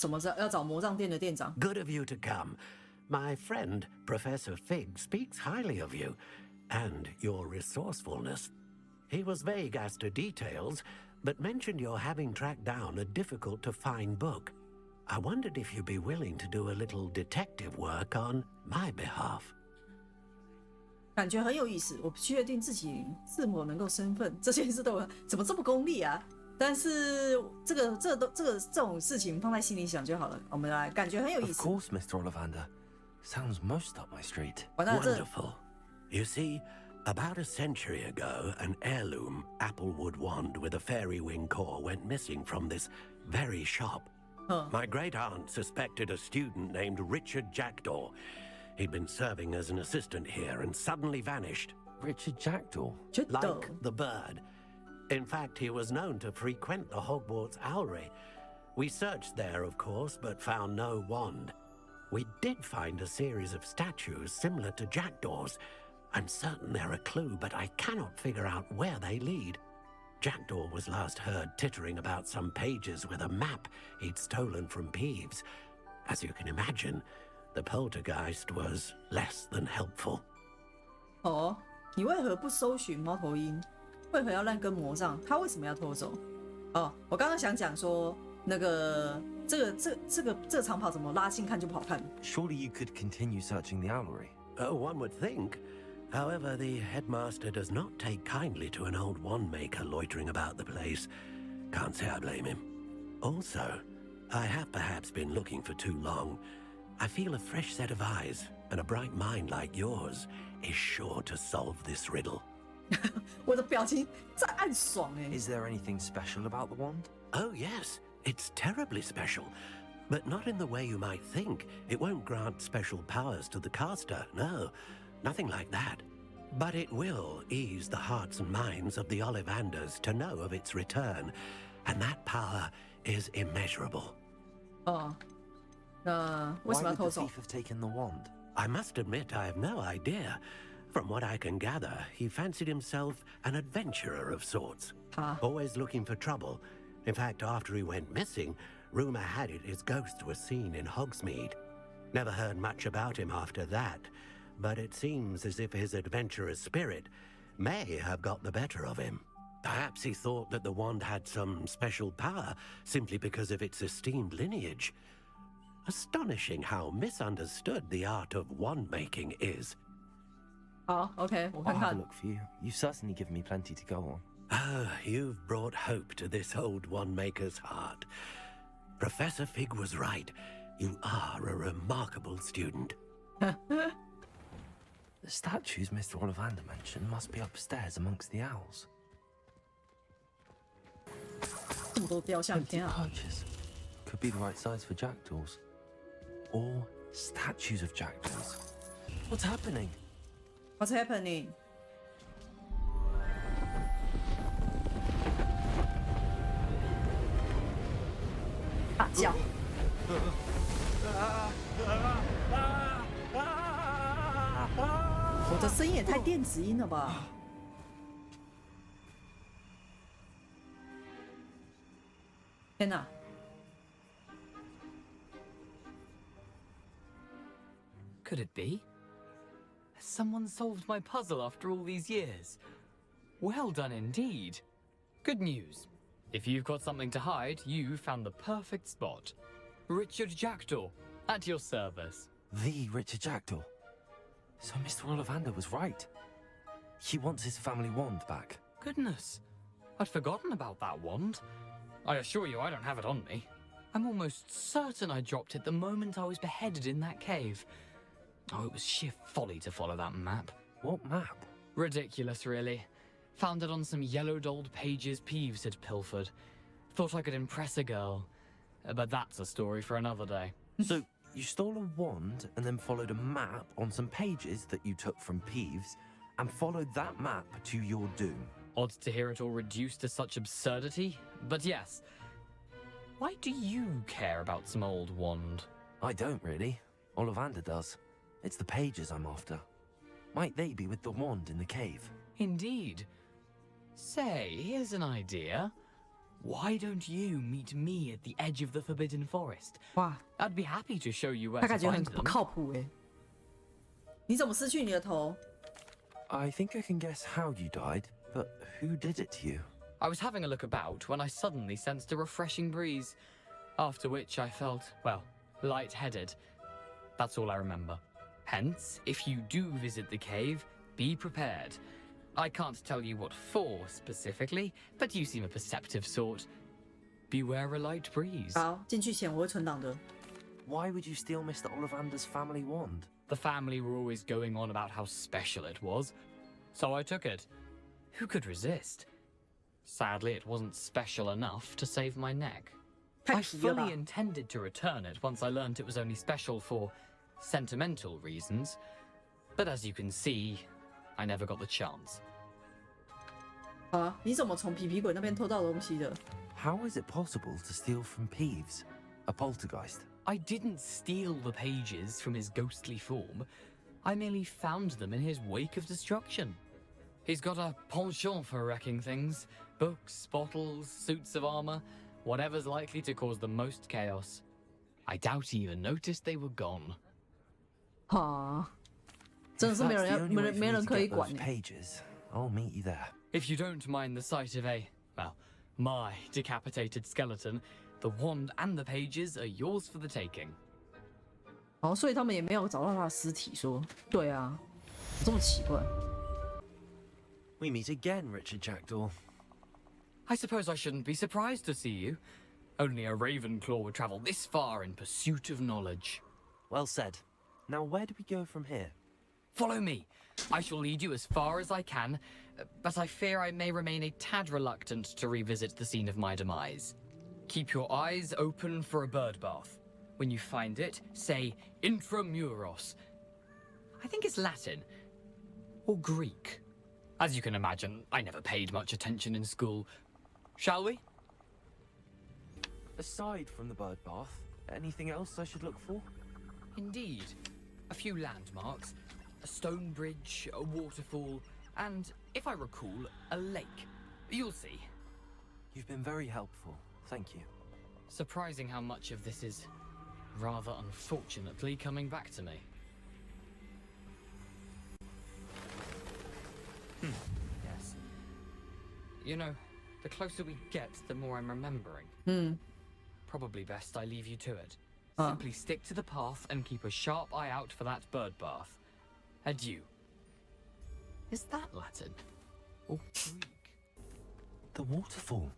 怎么要找魔杖店的店长。Good of you to come. My friend, Professor Fig, speaks highly of you and your resourcefulness. He was vague as to details, but mentioned your having tracked down a difficult-to-find book. I wondered if you'd be willing to do a little detective work on my behalf. 感觉很有意思，我不确定自己是否能够身份，这件事都怎么这么功利啊？但是这种事情放在心里想就好了。我们来，感觉很有意思。Of course, Mr. Ollivander. Sounds most up my street. Wonderful. You see, about a century ago, an heirloom applewood wand with a fairy wing core went missing from this very shop. My great-aunt suspected a student named Richard Jackdaw. He'd been serving as an assistant here and suddenly vanished. Richard Jackdaw? Like the bird. In fact, he was known to frequent the Hogwarts Owlery. We searched there, of course, but found no wand. We did find a series of statues similar to Jackdaw's. I'm certain they're a clue, but I cannot figure out where they lead. Jackdaw was last heard tittering about some pages with a map he'd stolen from Peeves. As you can imagine, the poltergeist was less than helpful. 哦，你为何不搜寻猫头鹰？为何要烂根魔杖？他为什么要偷走？哦，我刚刚想讲说，那个这个长袍怎么拉近看就不好看 Surely you could continue searching the owlery. Oh, one would think. However, the headmaster does not take kindly to an old wand maker loitering about the place. Can't say I blame him. Also, I have perhaps been looking for too long. I feel a fresh set of eyes and a bright mind like yours is sure to solve this riddle. 我的表情在暗爽哎。Is there anything special about the wand? Oh, yes. It's terribly special. But not in the way you might think. It won't grant special powers to the caster, no. Nothing like that. But it will ease the hearts and minds of the Ollivanders to know of its return. And that power is immeasurable. 哦，那为什 Why 么要 would 偷 the 走 thief have taken the wand? I must admit I have no idea. From what I can gather, he fancied himself an adventurer of sorts. Always looking for trouble. In fact, after he went missing, rumor had it his ghost was seen in Hogsmeade. Never heard much about him after that, but it seems as if his adventurous spirit may have got the better of him. Perhaps he thought that the wand had some special power simply because of its esteemed lineage. Astonishing how misunderstood the art of wand making is. 好 ，OK， 我 I'll 看 have a 看。 look for you. You've certainly given me plenty to go on. Oh, you've brought hope to this old wand-maker's heart. Professor Fig was right. You are a remarkable student. The statues Mr. Ollivander mentioned must be upstairs amongst the owls. 这么多雕像， Empty 天啊！ perches. Could be the right size for jackdaws. Or statues of jackdaws. What's happening? What's happening？ 大叫！我的声音也太电子音了吧！天哪！ Could it be? Has someone solved my puzzle after all these years? Well done indeed. Good news. If you've got something to hide, you found the perfect spot. Richard Jackdaw, at your service. The Richard Jackdaw. So Mr. Ollivander was right. He wants his family wand back. Goodness, I'd forgotten about that wand. I assure you I don't have it on me. I'm almost certain I dropped it the moment I was beheaded in that cave. Oh, it was sheer folly to follow that map. What map? Ridiculous, really. Found it on some yellowed old pages Peeves had pilfered. Thought I could impress a girl. But that's a story for another day. So you stole a wand and then followed a map on some pages that you took from Peeves and followed that map to your doom. Odd to hear it all reduced to such absurdity, but yes. Why do you care about some old wand? I don't really. Ollivander does. It's the pages I'm after. Might they be with the wand in the cave? Indeed. Say, here's an idea. Why don't you meet me at the edge of the Forbidden Forest? 哇， I'd be happy to show you where 他 to 感觉很 find 不 them. 靠谱哎。你怎么失去你的头？ I think I can guess how you died, but who did it to you? I was having a look about when I suddenly sensed a refreshing breeze, after which I felt, well, lightheaded. That's all I remember. Hence, if you do visit the cave, be prepared. I can't tell you what for specifically, but you seem a perceptive sort. Beware a light breeze. 好，进去前我会存档的。 Why would you steal Mr. Ollivander's family wand? The family were always going on about how special it was, so I took it. Who could resist? Sadly, it wasn't special enough to save my neck. 太 I 皮了吧 fully intended to return it once I learned it was only special for sentimental reasons, but as you can see, I never got the chance. 啊，你怎么从皮皮鬼那边偷到东西的？ How is it possible to steal from Peeves, a poltergeist? I didn't steal the pages from his ghostly form. I merely found them in his wake of destruction. He's got a penchant for wrecking things. Books, bottles, suits of armor, whatever's likely to cause the most chaos. I doubt he even noticed they were gone. 哈，真的 If 是没 that's 人 the 要， only 没 way 人 for 没 me 人 to 可以 get 管 those 哎。 pages, I'll meet you there. If you don't mind the sight of my decapitated skeleton, the wand and the pages are yours for the taking. 哦，所以他们也没有找到他的尸体说，对啊，这么奇怪。 We meet again, Richard Jackdaw. I suppose I shouldn't be surprised to see you. Only a Ravenclaw would travel this far in pursuit of knowledge. Well said. Now where do we go from here? Follow me. I shall lead you as far as I can, but I fear I may remain a tad reluctant to revisit the scene of my demise. Keep your eyes open for a bird bath. When you find it, say Intramuros. I think it's Latin. Or Greek. As you can imagine, I never paid much attention in school. Shall we? Aside from the bird bath, anything else I should look for? Indeed. A few landmarks, a stone bridge, a waterfall, and, if I recall, a lake. You'll see. You've been very helpful. Thank you. Surprising how much of this is, rather unfortunately, coming back to me. Yes. You know, the closer we get, the more I'm remembering. Probably best I leave you to it. Simply stick to the path and keep a sharp eye out for that bird bath. Adieu. Is that Latin? Or Greek? The waterfall.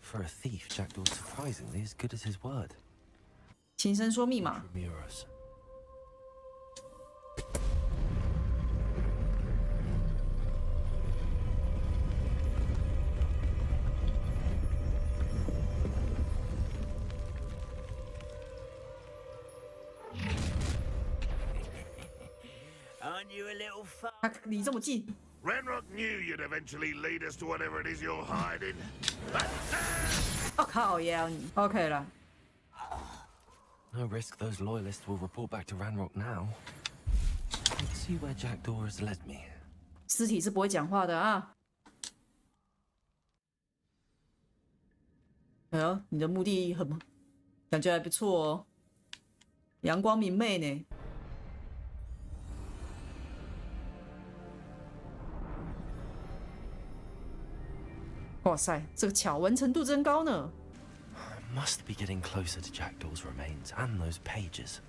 For a thief, Jackdaw's surprisingly as good as his word. 轻声说密码。 Ramirez. Aren't you a little fuck? 他离这么近， Ranrock knew you'd eventually lead us to whatever it is you're hiding. 哦靠呀你，OK 了。 No risk those loyalists will report back to Ranrock now. Let's see where Jackdaw has led me. 尸体是不会讲话的啊。哎呦，你的目的很，感觉还不错哦，阳光明媚呢。哇塞，这个巧闻程度真高呢。 Must be getting closer to Jackdaw's remains and those pages.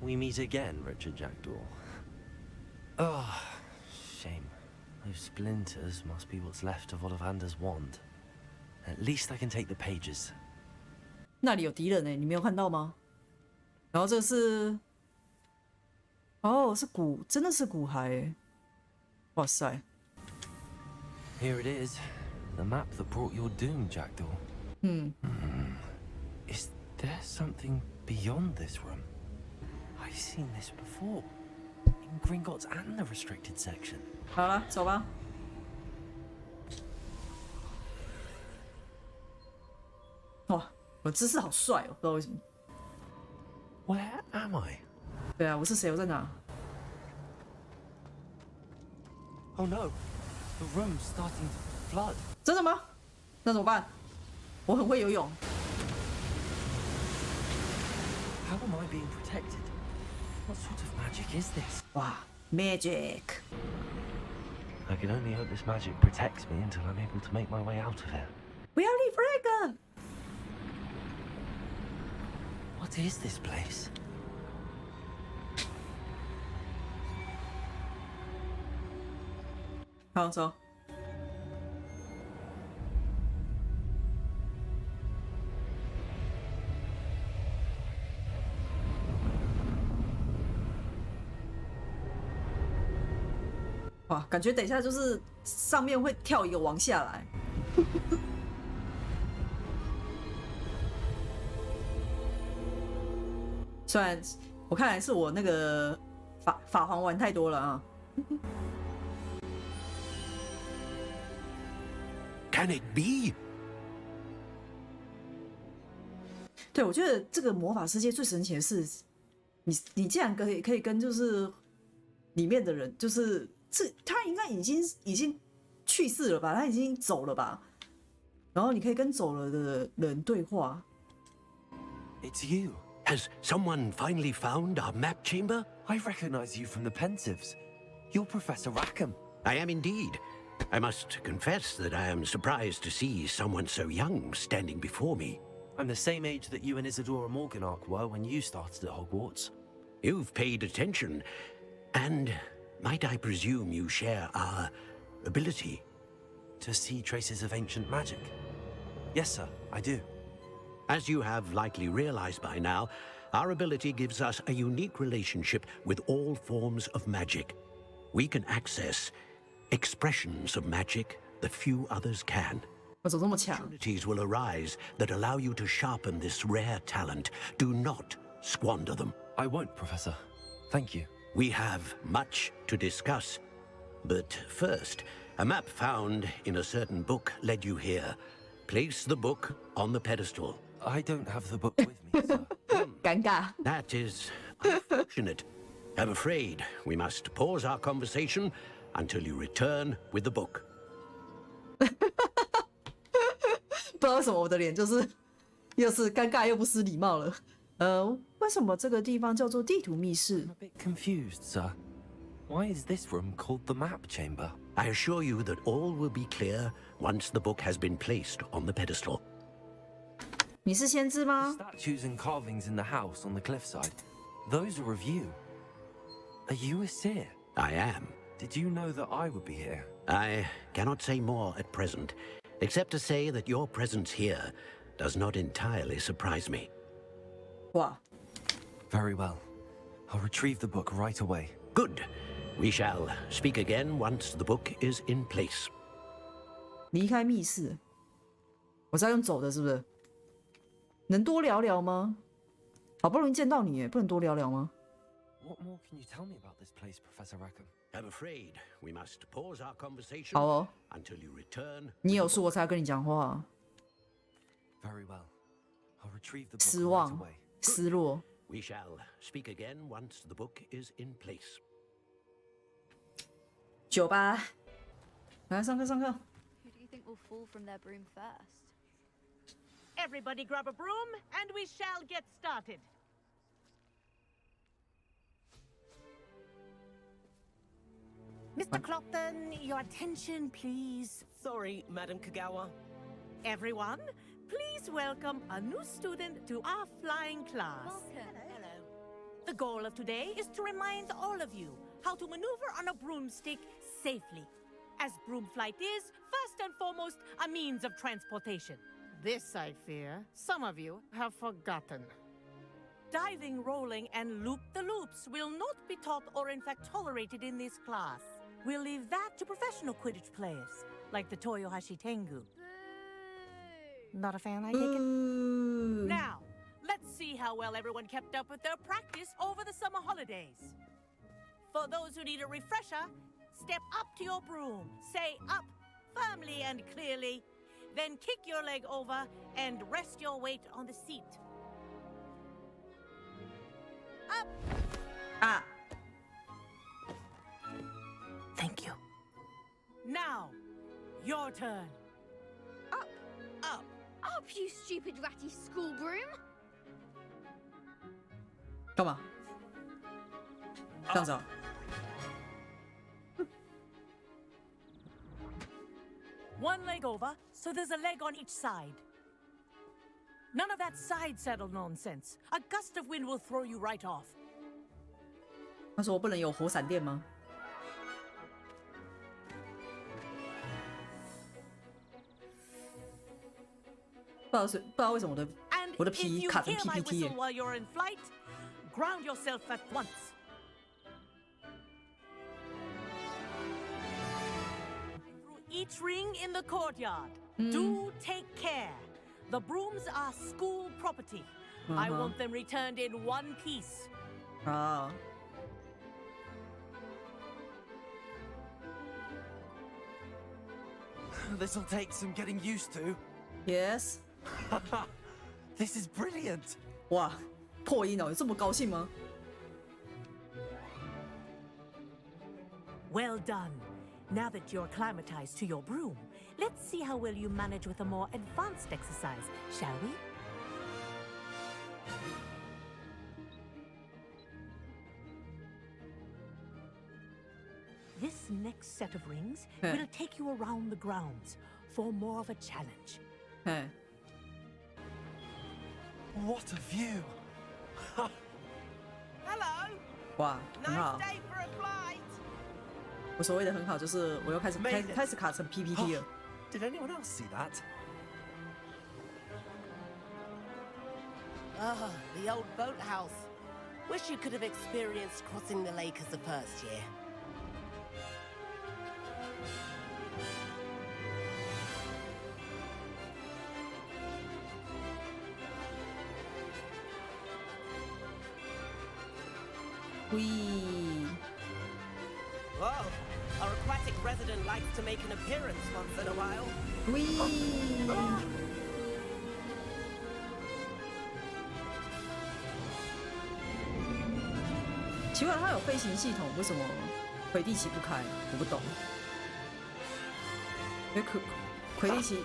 We meet again, Richard Jackdaw. Ah, shame. Those splinters must be what's left of Ollivander's wand. At least I can take the pages. 那里有敌人呢，你没有看到吗？然后这是，哦，是骨，真的是骨骸耶。哇塞， Here it is. The map that brought your doom, Jackdaw. Is there something beyond this room? I've seen this before. In Gringotts and the restricted section. 好了，走吧。哇，我姿势好帅哦，不知道为什么。 Where am I? 对啊，我是谁？我在哪？ Oh no. The room's starting to flood. 真的吗？那怎么办？我很会游泳。How am I being protected? What sort of magic is this? 哇 ，magic！ I can only hope this magic protects me until I'm able to make my way out of here. 不要立 flag！ What is this place? 好，走。哇，感觉等一下就是上面会跳一个王下来。虽然我看来是我那个法皇玩太多了啊。Can it be? 对，我觉得这个魔法世界最神奇的是，你竟然可以跟就是里面的人，就是他应该已经去世了吧，他已经走了吧，然后你可以跟走了的人对话。It's you. Has someone finally found our map chamber? I recognize you from the Pensives. You're Professor Rackham. I am indeed. I must confess that I am surprised to see someone so young standing before me. I'm the same age that you and Isadora Morganach were when you started at Hogwarts. You've paid attention, and might I presume you share our ability? To see traces of ancient magic? Yes, sir, I do. As you have likely realized by now, our ability gives us a unique relationship with all forms of magic. We can access expressions of magic that few others can. 我怎么这么强？ Opportunities will arise that allow you to sharpen this rare talent. Do not squander them. I won't, Professor. Thank you. We have much to discuss. But first, a map found in a certain book led you here. Place the book on the pedestal. I don't have the book with me, sir. 尴尬。 That is unfortunate. I'm afraid we must pause our conversation until you return with the book. 不知道为什么我的脸就是又是尴尬又不失礼貌了。为什么这个地方叫做地图密室 I'm a bit confused, sir. Why is this room called the map chamber? I assure you that all will be clear once the book has been placed on the pedestal. 你是先知 The 吗？ statues and carvings in the house on the cliffside, those are of you. Are you a seer? I am. Did you know that I would be here? I cannot say more at present, except to say that your presence here does not entirely surprise me. 哇， Very well. I'll retrieve the book right away. Good. We shall speak again once the book is in place. 离开密室，我是要用走的，是不是？能多聊聊吗？好不容易见到你，不能多聊聊吗？ What more can you tell me about this place, Professor Rackham? I'm afraid we must pause our conversation 好哦， until you return. 你有说我才要跟你讲话。 Very well. I'll retrieve the book 失 right 望 away.，失落。 We shall speak again once the book is in place. 酒吧，来上课上课。 Who do you think will fall from their broom first? Everybody grab a broom, and we shall get started. Mr. Clopton, your attention, please. Sorry, Madam Kagawa. Everyone, please welcome a new student to our flying class. Welcome. Hello. The goal of today is to remind all of you how to maneuver on a broomstick safely, as broom flight is, first and foremost, a means of transportation. This, I fear, some of you have forgotten. Diving, rolling, and loop-the-loops will not be taught or in fact tolerated in this class. We'll leave that to professional Quidditch players, like the Toyohashi Tengu. Not a fan, I take it? Now, let's see how well everyone kept up with their practice over the summer holidays. For those who need a refresher, step up to your broom, say up firmly and clearly, then kick your leg over and rest your weight on the seat. Up! 啊， Thank you. Now, your turn. Up! Stop, you stupid ratty school broom! 干嘛？这样子啊？One leg over, so there's a leg on each side. None of that side saddle nonsense. A gust of wind will throw you right off. 他说我不能有火闪电吗？不知道为什么我的皮卡成 PPT 了。 While you're in flight, ground yourself at once. Through each ring in the courtyard. Do take care. The brooms are school property. I want them returned in one piece. 啊。This'll take some getting used to. Yes. This is brilliant. 哇，破音哦，有这么高兴吗？ Well done. Now that you're acclimatized to your broom, let's see how well you manage with a more advanced exercise, shall we? This next set of rings will take you around the grounds for more of a challenge. 哎， What a view. Hello. 哇，很好。 day for a flight. 我所谓的很好，就是我又开始卡成 PPT 了。 Did anyone else see that? Ah, the old boathouse. Wish you could have experienced crossing the lake as the first year. Wee. Whoa, our aquatic resident likes to make an appearance once in a while. Wee. 奇怪，它有飞行系统，为什么魁地奇不开？我不懂。因为魁地奇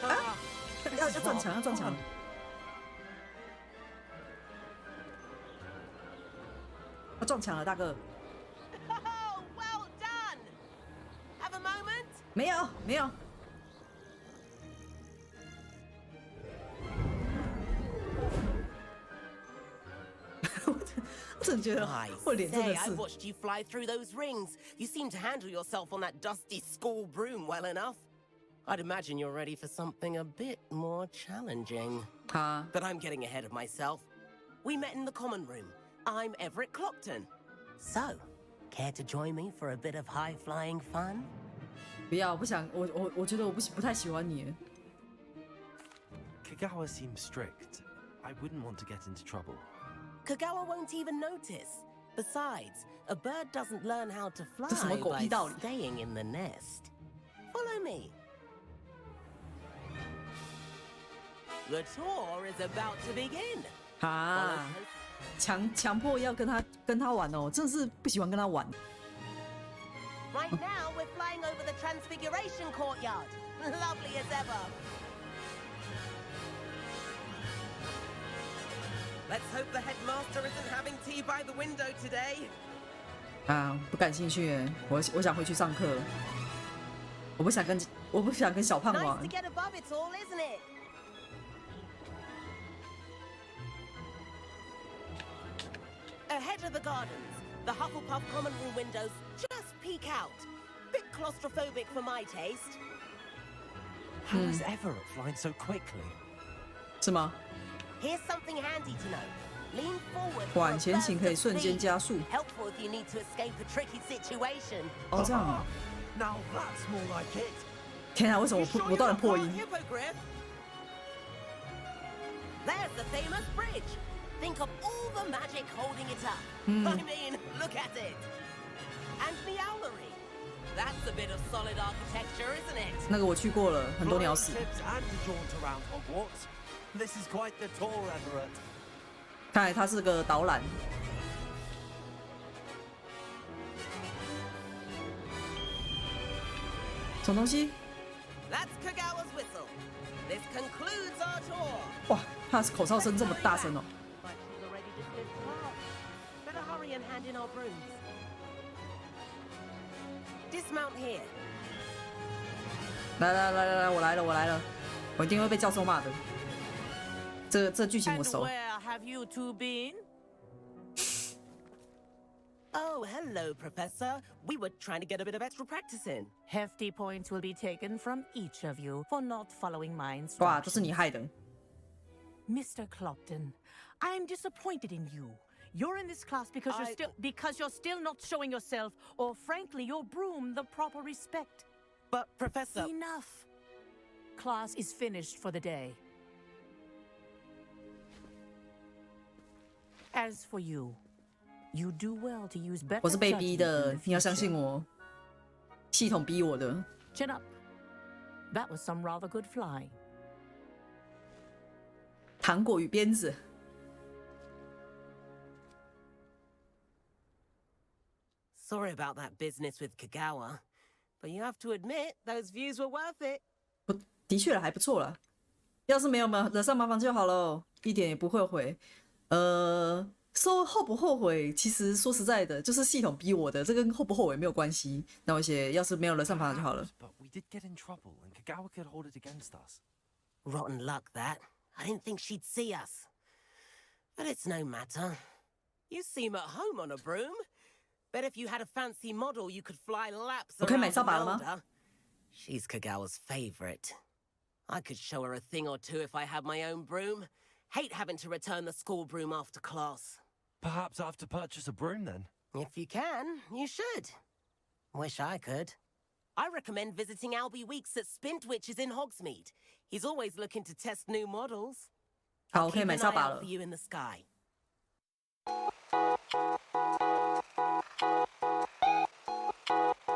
啊，要撞墙，要撞墙。 我撞墙了，大哥。 Oh, well done. Have a moment? 没有，没有。我真的觉得我脸真的 I 是。 watched you fly through those rings. You seem to handle yourself on that dusty school broom well enough. I'd imagine you're ready for something a bit more challenging. 啊， But I'm getting ahead of myself. We met in the common room. I'm Everett Clopton. So, care to join me for a bit of high-flying fun? 不要，不想，我觉得我不太喜欢你。 Kagawa seems strict. I wouldn't want to get into trouble. Kagawa won't even notice. Besides, a bird doesn't learn how to fly 这什么狗屁 by 道理？ staying in the nest. Follow me. The tour is about to begin. 啊，强迫要跟他玩哦，真的是不喜欢跟他玩。 Right now, we're flying over the Transfiguration Courtyard. Lovely as ever. Let's hope the headmaster isn't having tea by the window today. 啊，不感兴趣耶，我想回去上课了。我不想跟小胖 Nice 玩 to。get above it all, isn't it? Ahead of the gardens, the Hufflepuff common room windows just peek out. Bit claustrophobic for my taste. How is Everett flying so quickly? 是吗？ Here's something handy to know. Lean forward. 往前倾可以瞬间加速。 Helpful if you need to escape a tricky situation. 哦，这样啊！ Now that's more like it. 天啊，为什么我突然破音？ Hippogriff? There's the famous bridge. Think of all the magic holding it up. I mean, look at it. And the owlery. That's a bit of solid architecture, isn't it? 那个我去过了，很多鸟死。 Flying tips and a jaunt around Hogwarts. This is quite the tour, Everett. 看来他是个导览。什么东西？ That's Kagawa's whistle. This concludes our tour. 哇，他口哨声这么大声哦！ But she's already dismissed class. Better hurry and hand in our brooms. Dismount here. 来，我来了，我一定会被教授骂的。这剧情我 And 熟。 where have you two been? Oh, hello, Professor. We were trying to get a bit of extra practice in. Hefty points will be taken from each of you for not following my 哇，都是 instructions. 你害的。 Mr. Clopton, I'm disappointed in you. You're in this class because you're still not showing yourself, or frankly, your broom the proper respect. But, Professor... Enough. Class is finished for the day. As for you, you do well to use better 我是被逼 judgment 的 in the， 你要相 future. 信我。系统逼我的。 Chin up. That was some rather good flying. 糖果与鞭子。 Sorry about that business with Kagawa. But you have to admit, those views were worth it. 的确了，还不错了。要是没有惹上麻烦就好了，一点也不后悔。说后不后悔，其实说实在的，就是系统逼我的，这跟后不后悔没有关系。那我写，要是没有惹上麻烦就好了。 But we did get in trouble, and Kagawa could hold it against us. Rotten luck, that. I didn't think she'd see us. But it's no matter. You seem at home on a broom. Bet if you had a fancy model, you could fly laps Okay, around 买扫把了吗？ Zelda. She's Kagawa's favorite. I could show her a thing or two if I had my own broom. Hate having to return the school broom after class. Perhaps I have to purchase a broom then. If you can, you should. Wish I could. I recommend visiting Albie Weeks at Spintwitches in Hogsmeade. He's always looking to test new models. 好，我可以 Keep 买 an 扫 eye 把 out 了 for。you in the sky.